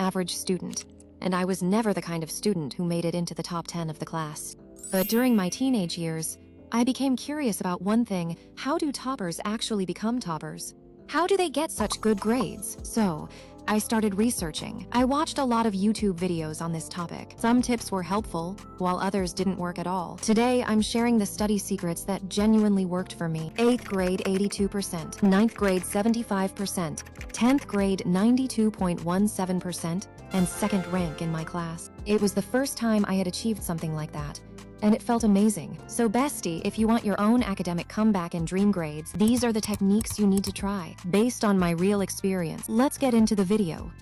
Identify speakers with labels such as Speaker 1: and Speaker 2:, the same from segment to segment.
Speaker 1: average student, and I was never the kind of student who made it into the top 10 of the class. But during my teenage years, I became curious about one thing: how do toppers actually become toppers? How do they get such good grades? So, I started researching. I watched a lot of YouTube videos on this topic. Some tips were helpful, while others didn't work at all. Today, I'm sharing the study secrets that genuinely worked for me. 8th grade 82%, 9th grade 75%, 10th grade 92.17%, and second rank in my class. It was the first time I had achieved something like that, and it felt amazing. So bestie, if you want your own academic comeback and dream grades, these are the techniques you need to try, based on my real experience. Let's get into the video.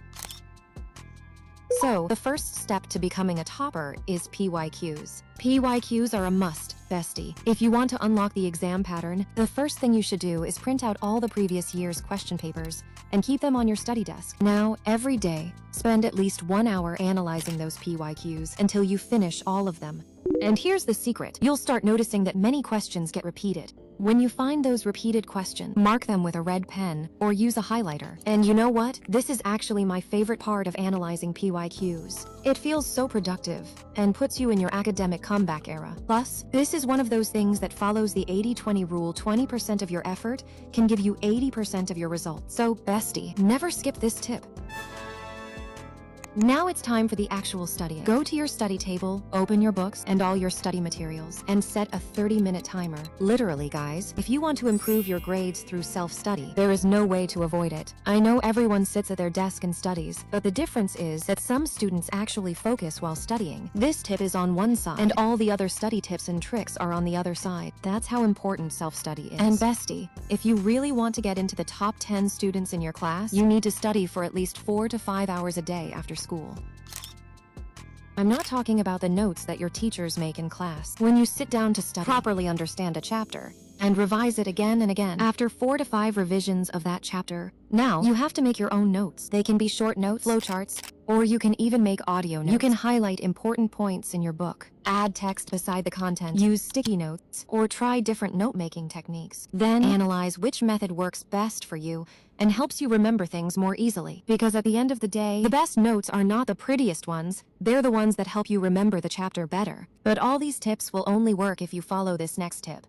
Speaker 1: So, the first step to becoming a topper is PYQs. PYQs are a must, bestie. If you want to unlock the exam pattern, the first thing you should do is print out all the previous year's question papers and keep them on your study desk. Now, every day, spend at least 1 hour analyzing those PYQs until you finish all of them. And here's the secret: you'll start noticing that many questions get repeated. When you find those repeated questions, mark them with a red pen or use a highlighter. And you know what? This is actually my favorite part of analyzing PYQs. It feels so productive and puts you in your academic comeback era. Plus, this is one of those things that follows the 80-20 rule. 20% of your effort can give you 80% of your results. So, bestie, never skip this tip. Now it's time for the actual studying. Go to your study table, open your books and all your study materials, and set a 30-minute timer. Literally, guys, if you want to improve your grades through self-study, there is no way to avoid it. I know everyone sits at their desk and studies, but the difference is that some students actually focus while studying. This tip is on one side, and all the other study tips and tricks are on the other side. That's how important self-study is. And bestie, if you really want to get into the top 10 students in your class, you need to study for at least 4 to 5 hours a day after school. I'm not talking about the notes that your teachers make in class. When you sit down to study, properly understand a chapter, and revise it again and again. After 4 to 5 revisions of that chapter, now you have to make your own notes. They can be short notes, flowcharts, or you can even make audio notes. You can highlight important points in your book, add text beside the content, use sticky notes, or try different note-making techniques. Then analyze which method works best for you and helps you remember things more easily. Because at the end of the day, the best notes are not the prettiest ones, they're the ones that help you remember the chapter better. But all these tips will only work if you follow this next tip.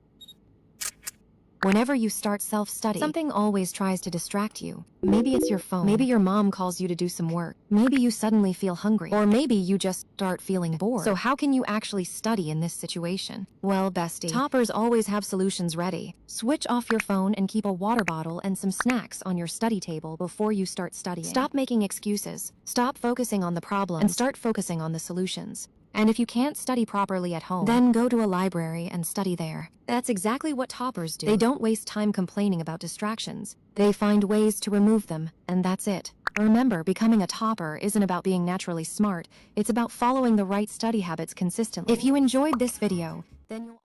Speaker 1: Whenever you start self-study, something always tries to distract you. Maybe it's your phone. Maybe your mom calls you to do some work. Maybe you suddenly feel hungry. Or maybe you just start feeling bored. So how can you actually study in this situation? Well, bestie, toppers always have solutions ready. Switch off your phone and keep a water bottle and some snacks on your study table before you start studying. Stop making excuses. Stop focusing on the problem and start focusing on the solutions. And if you can't study properly at home, then go to a library and study there. That's exactly what toppers do. They don't waste time complaining about distractions. They find ways to remove them, and that's it. Remember, becoming a topper isn't about being naturally smart. It's about following the right study habits consistently. If you enjoyed this video, then you'll